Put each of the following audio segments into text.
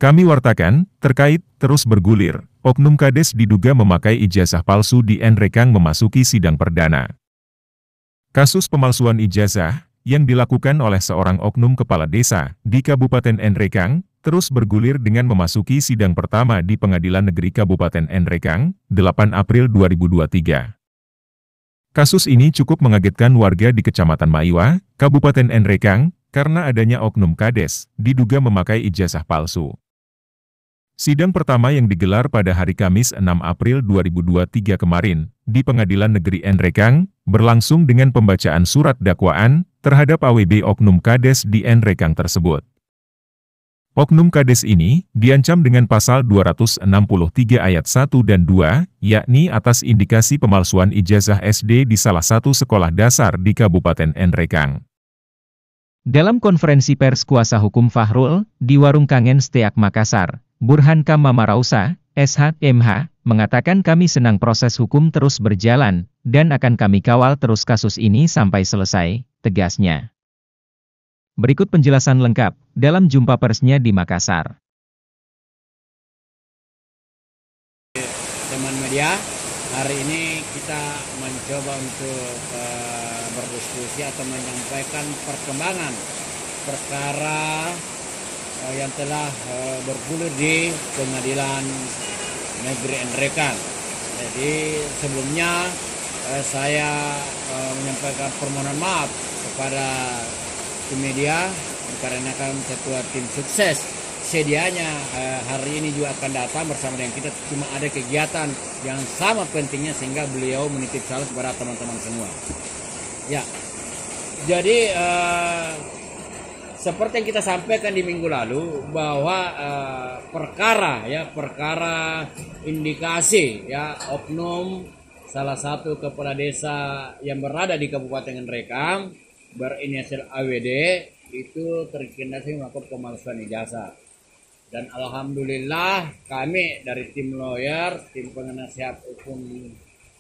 Kami wartakan, terkait, terus bergulir, oknum Kades diduga memakai ijazah palsu di Nrekang memasuki sidang perdana. Kasus pemalsuan ijazah, yang dilakukan oleh seorang oknum kepala desa di Kabupaten Nrekang, terus bergulir dengan memasuki sidang pertama di Pengadilan Negeri Kabupaten Nrekang, 8 April 2023. Kasus ini cukup mengagetkan warga di Kecamatan Maiwa, Kabupaten Nrekang, karena adanya oknum Kades, diduga memakai ijazah palsu. Sidang pertama yang digelar pada hari Kamis 6 April 2023 kemarin, di Pengadilan Negeri Nrekang, berlangsung dengan pembacaan surat dakwaan terhadap AWB oknum Kades di Nrekang tersebut. Oknum Kades ini diancam dengan pasal 263 ayat 1 dan 2, yakni atas indikasi pemalsuan ijazah SD di salah satu sekolah dasar di Kabupaten Nrekang. Dalam konferensi pers kuasa hukum Fahrul, di Warung Kangen Steak Makassar, Burhan Kamamarausa, SH.MH, mengatakan kami senang proses hukum terus berjalan, dan akan kami kawal terus kasus ini sampai selesai, tegasnya. Berikut penjelasan lengkap, dalam jumpa persnya di Makassar. Teman media, hari ini kita mencoba untuk berdiskusi atau menyampaikan perkembangan perkara yang telah bergulir di Pengadilan Negeri Nrekang. Jadi sebelumnya saya menyampaikan permohonan maaf kepada tim media dikarenakan ketua tim sukses sedianya hari ini juga akan datang bersama dengan kita, cuma ada kegiatan yang sama pentingnya sehingga beliau menitip salam kepada teman-teman semua. Ya, jadi seperti yang kita sampaikan di minggu lalu bahwa perkara indikasi ya oknum salah satu kepala desa yang berada di Kabupaten Nrekang berinisial AWD itu terindikasi melakukan pemalsuan ijazah. Dan alhamdulillah kami dari tim lawyer, tim penasihat hukum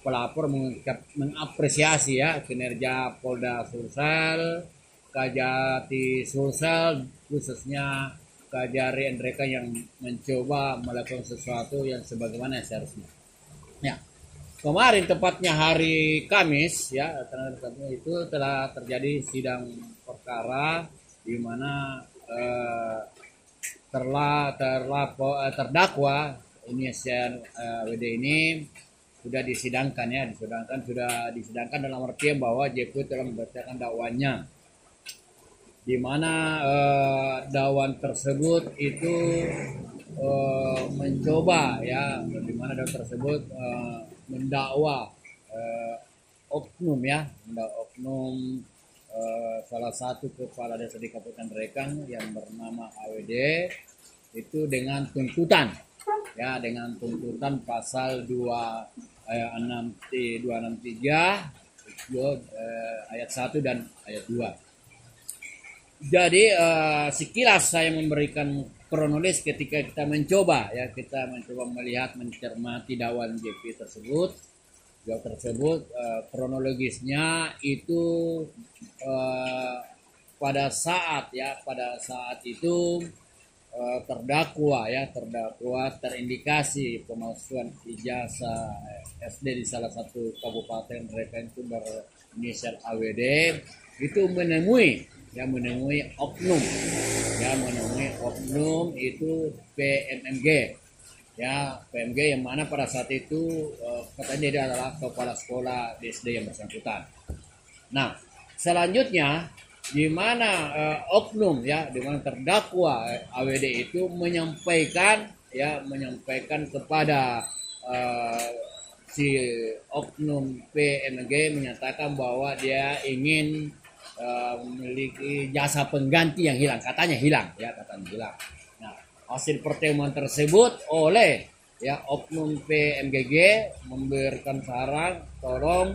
pelapor mengapresiasi ya kinerja Polda Sulsel, Kajati Sulsel, khususnya Kajari Nrekang yang mencoba melakukan sesuatu yang sebagaimana seharusnya. Ya, kemarin tepatnya hari Kamis ya, itu telah terjadi sidang perkara di mana terdakwa inisial WD ini sudah disidangkan ya, sudah disidangkan dalam artian bahwa JP telah membacakan dakwaannya, di mana dakwan tersebut itu mencoba ya, di mana dakwan tersebut mendakwa oknum salah satu kepala desa di Kabupaten Nrekang yang bernama AWD itu dengan tuntutan pasal 263 ayat 1 dan ayat 2. Jadi sekilas saya memberikan kronologis ketika kita mencoba melihat mencermati dakwaan JP tersebut. Kronologisnya itu pada saat itu terdakwa terindikasi pemalsuan ijazah SD di salah satu kabupaten Nrekang itu berinisial AWD itu menemui oknum itu PMMG ya, PMG yang mana pada saat itu katanya dia adalah kepala sekolah di SD yang bersangkutan. Nah, selanjutnya di mana oknum ya, di mana terdakwa AWD itu menyampaikan kepada si oknum PMG menyatakan bahwa dia ingin memiliki jasa pengganti yang hilang, katanya hilang. Nah, hasil pertemuan tersebut oleh ya oknum PMGG memberikan saran tolong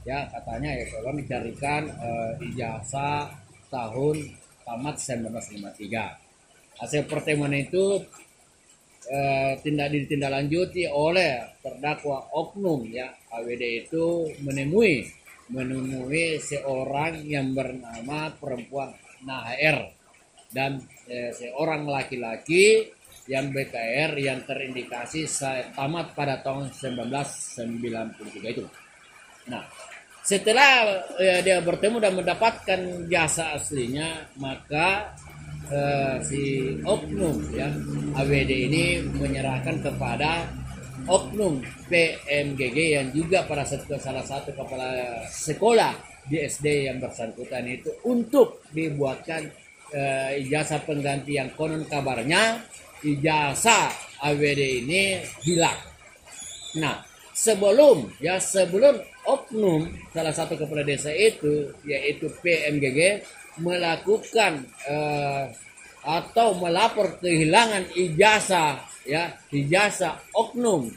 tolong dicarikan ijazah tahun tamat 1953. Hasil pertemuan itu ditindaklanjuti oleh terdakwa oknum ya AWD itu menemui seorang yang bernama perempuan Nahr dan seorang laki-laki yang BKR yang terindikasi tamat pada tahun 1993 itu. Nah, setelah dia bertemu dan mendapatkan jasa aslinya, maka si oknum ya AWD ini menyerahkan kepada oknum PMGG yang juga pada salah satu kepala sekolah di SD yang bersangkutan itu untuk dibuatkan ijazah pengganti yang konon kabarnya ijazah AWD ini hilang. Nah, sebelum oknum salah satu kepala desa itu yaitu PMGG melakukan atau melapor kehilangan ijazah oknum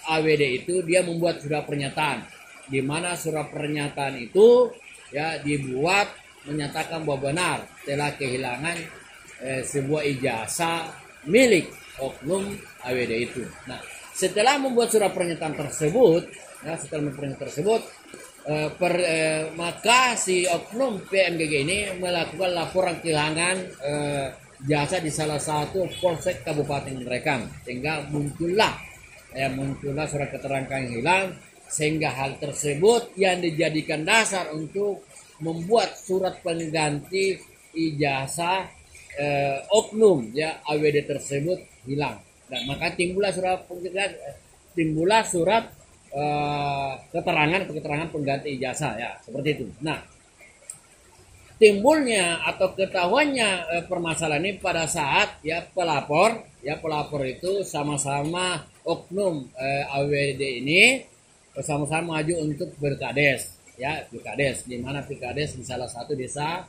AWD itu, dia membuat surat pernyataan di mana surat pernyataan itu ya dibuat menyatakan bahwa benar telah kehilangan sebuah ijazah milik oknum AWD itu. Nah, setelah membuat surat pernyataan tersebut, maka si oknum PMGG ini melakukan laporan kehilangan jasa di salah satu polsek Kabupaten Ngerekang, sehingga muncullah surat keterangan yang hilang, sehingga hal tersebut yang dijadikan dasar untuk membuat surat pengganti ijazah oknum ya AWD tersebut hilang. Dan maka timbullah surat keterangan pengganti ijazah ya, seperti itu. Nah, timbulnya atau ketahuannya permasalahan ini pada saat pelapor itu sama-sama oknum AWD ini sama-sama maju untuk berkades di mana berkades di salah satu desa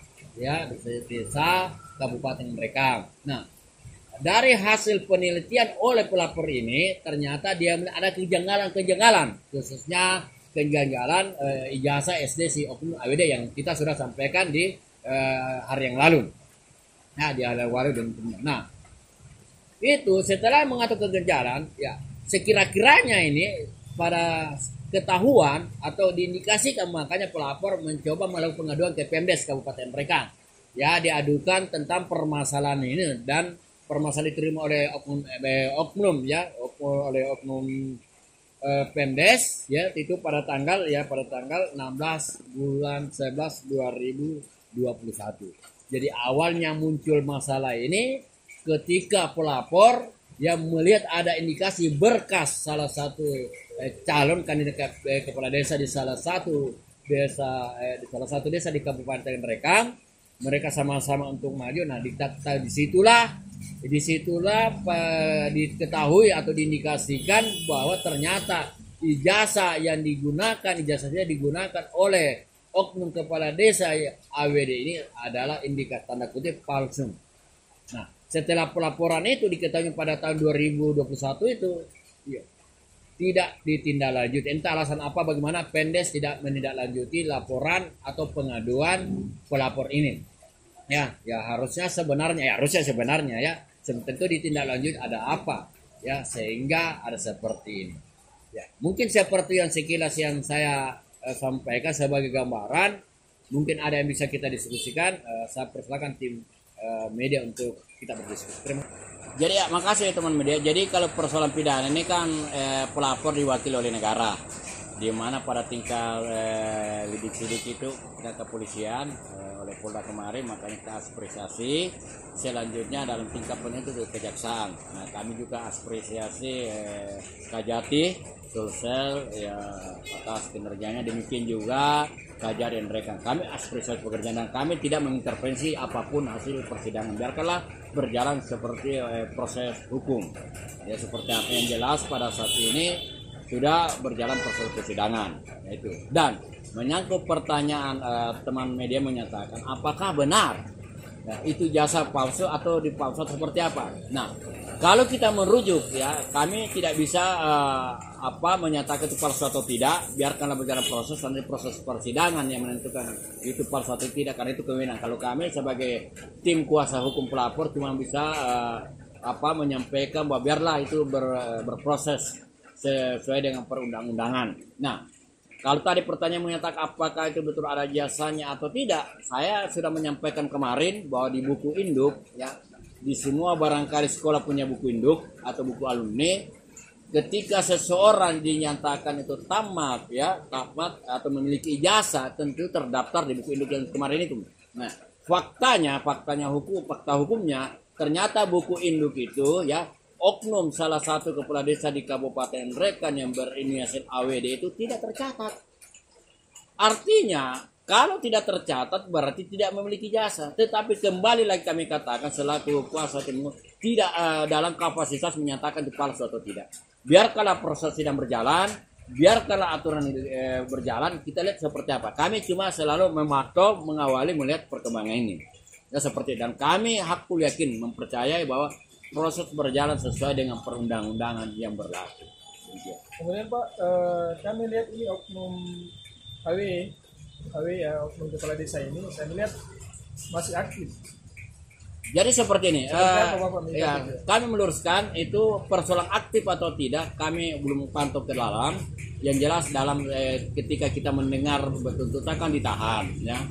desa Kabupaten mereka. Nah, dari hasil penelitian oleh pelapor ini ternyata dia ada kejanggalan khususnya kejanggalan ijazah SD si oknum AWD yang kita sudah sampaikan di hari yang lalu. Nah, itu setelah mengatur kejanggalan ya, sekira-kiranya ini pada ketahuan atau diindikasikan, makanya pelapor mencoba melakukan pengaduan ke Pemdes Kabupaten mereka. Ya, diadukan tentang permasalahan ini, dan permasalahan diterima oleh oknum Pemdes ya, itu pada tanggal 16 bulan 11 2021. Jadi awalnya muncul masalah ini ketika pelapor yang melihat ada indikasi berkas salah satu calon kandidat kepala desa di salah satu desa di Kabupaten mereka sama-sama untuk maju. Nah, disitulah diketahui atau diindikasikan bahwa ternyata ijazahnya digunakan oleh oknum kepala desa AWD ini adalah indikasi tanda kutip palsu. Nah, setelah pelaporan itu diketahui pada tahun 2021 itu tidak ditindaklanjuti. Entah alasan apa, bagaimana Pemdes tidak menindaklanjuti laporan atau pengaduan pelapor ini. Ya harusnya sebenarnya tentu ditindaklanjuti ada apa ya sehingga ada seperti ini. Ya, mungkin seperti yang sekilas yang saya sampaikan sebagai gambaran, mungkin ada yang bisa kita diskusikan. Saya persilakan tim media untuk kita berdiskusi. Terima kasih. Jadi makasih teman media. Jadi kalau persoalan pidana ini kan pelapor diwakili oleh negara, di mana pada tingkat lidik-sidik itu tingkat kepolisian oleh Polda kemarin, makanya kita apresiasi. Selanjutnya dalam tingkat penuntut kejaksaan. Nah, kami juga apresiasi Kajati Sulsel ya atas kinerjanya, demikian juga Kajari dan mereka. Kami apresiasi pekerjaan dan kami tidak mengintervensi apapun hasil persidangan. Biarkanlah berjalan seperti proses hukum. Ya, seperti apa yang jelas pada saat ini sudah berjalan proses persidangan. Itu. Dan menyangkut pertanyaan teman media menyatakan apakah benar itu jasa palsu atau dipalsu seperti apa? Nah, kalau kita merujuk ya, kami tidak bisa menyatakan itu palsu atau tidak. Biarkanlah berjalan proses, nanti proses persidangan yang menentukan itu palsu atau tidak, karena itu kewenangan. Kalau kami sebagai tim kuasa hukum pelapor cuma bisa menyampaikan bahwa biarlah itu berproses sesuai dengan perundang-undangan. Nah, kalau tadi pertanyaan menyatakan apakah itu betul ada jasanya atau tidak, saya sudah menyampaikan kemarin bahwa di buku induk ya di semua barangkali sekolah punya buku induk atau buku alumni. Ketika seseorang dinyatakan itu tamat atau memiliki ijazah, tentu terdaftar di buku induk yang kemarin itu. Nah, fakta hukumnya ternyata buku induk itu oknum salah satu kepala desa di Kabupaten Nrekan yang berinisial AWD itu tidak tercatat. Artinya kalau tidak tercatat berarti tidak memiliki jasa. Tetapi kembali lagi kami katakan selaku kuasa hukum tidak dalam kapasitas menyatakan itu palsu atau tidak. Biarkanlah proses sidang berjalan, biarkanlah aturan berjalan, kita lihat seperti apa. Kami cuma selalu memantau, mengawali, melihat perkembangan ini. Ya seperti dan kami hakul yakin mempercayai bahwa proses berjalan sesuai dengan perundang-undangan yang berlaku. Kemudian Pak, kami lihat ini oknum AW ya, oknum kepala desa ini saya melihat masih aktif. Jadi seperti ini, kami meluruskan itu persoalan aktif atau tidak, kami belum pantau ke dalam. Yang jelas dalam ketika kita mendengar tuntutan kan ditahan, ya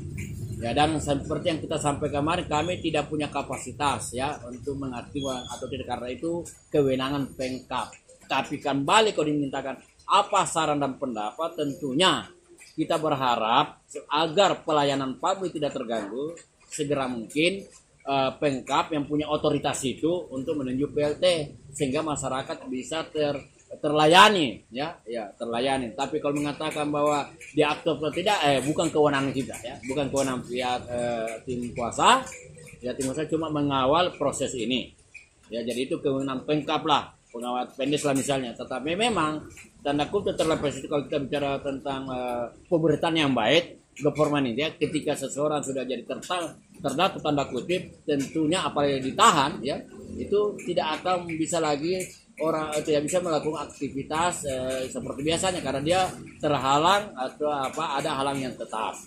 dan seperti yang kita sampaikan kemarin, kami tidak punya kapasitas untuk mengaktifkan atau tidak, karena itu kewenangan Pemkab. Tapi kan balik kalau dimintakan apa saran dan pendapat, tentunya kita berharap agar pelayanan publik tidak terganggu, segera mungkin Pemkab yang punya otoritas itu untuk menunjuk PLT sehingga masyarakat bisa terlayani, terlayani. Tapi kalau mengatakan bahwa diaktif atau tidak, bukan kewenangan kita, bukan kewenangan pihak tim kuasa, tim kuasa cuma mengawal proses ini, jadi itu kewenangan Pemkab lah, pengawal pendes lah misalnya. Tetapi memang tanda kutip terlepas itu kalau kita bicara tentang pemerintahan yang baik, government ini ketika seseorang sudah jadi terdaftar tanda kutip, tentunya apalagi ditahan, itu tidak akan bisa lagi orang tidak bisa melakukan aktivitas seperti biasanya karena dia terhalang atau ada halang yang tetap.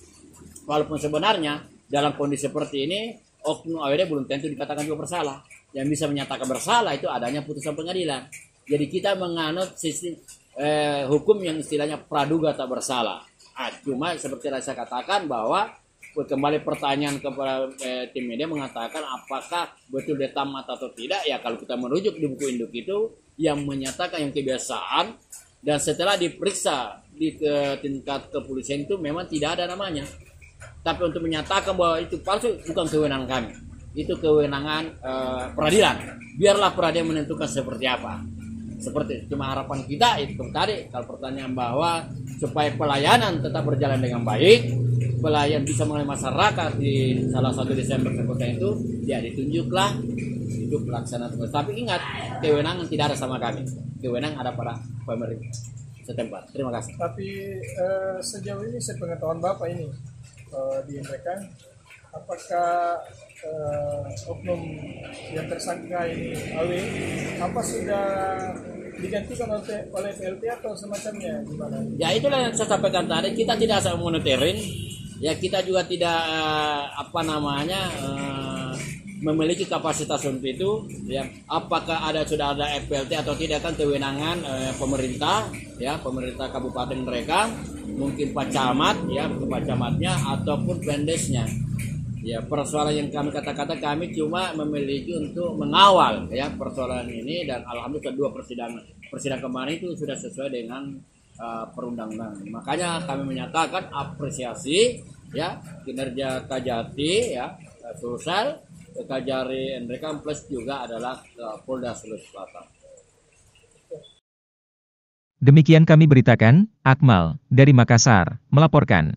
Walaupun sebenarnya dalam kondisi seperti ini oknum AWD belum tentu dikatakan juga bersalah. Yang bisa menyatakan bersalah itu adanya putusan pengadilan. Jadi kita menganut sistem hukum yang istilahnya praduga tak bersalah. Cuma seperti yang saya katakan bahwa kembali pertanyaan kepada tim media mengatakan apakah betul dia tamat atau tidak, kalau kita merujuk di buku induk itu yang menyatakan yang kebiasaan dan setelah diperiksa di tingkat kepolisian itu memang tidak ada namanya. Tapi untuk menyatakan bahwa itu palsu bukan kewenangan kami, itu kewenangan peradilan. Biarlah peradilan menentukan seperti apa. Seperti cuma harapan kita itu tadi, kalau pertanyaan bahwa supaya pelayanan tetap berjalan dengan baik, pelayan bisa mengenai masyarakat di salah satu desa yang bersangkutan itu, ditunjuklah itu pelaksanaan tugas. Tapi ingat, kewenangan tidak ada sama kami, kewenangan ada pada pemerintah setempat. Terima kasih. Tapi sejauh ini sepengetahuan Bapak ini di Nrekan, apakah oknum yang tersangka ini AW apa sudah digantikan oleh PLT atau semacamnya gimana? Ya itulah yang saya sampaikan tadi, kita tidak asal monitoring, kita juga tidak memiliki kapasitas untuk itu, apakah sudah ada FPLT atau tidak kan kewenangan pemerintah, pemerintah Kabupaten Nrekan, mungkin Pak Camat, Pak Camatnya ataupun pendesnya. Persoalan yang kami kata-kata kami cuma memiliki untuk mengawal persoalan ini, dan alhamdulillah kedua persidangan kemarin itu sudah sesuai dengan perundang-undangan. Makanya kami menyatakan apresiasi kinerja Kajati, Sulsel, Kajari Nrekan plus juga adalah Polda Sulawesi Selatan. Demikian kami beritakan, Akmal dari Makassar melaporkan.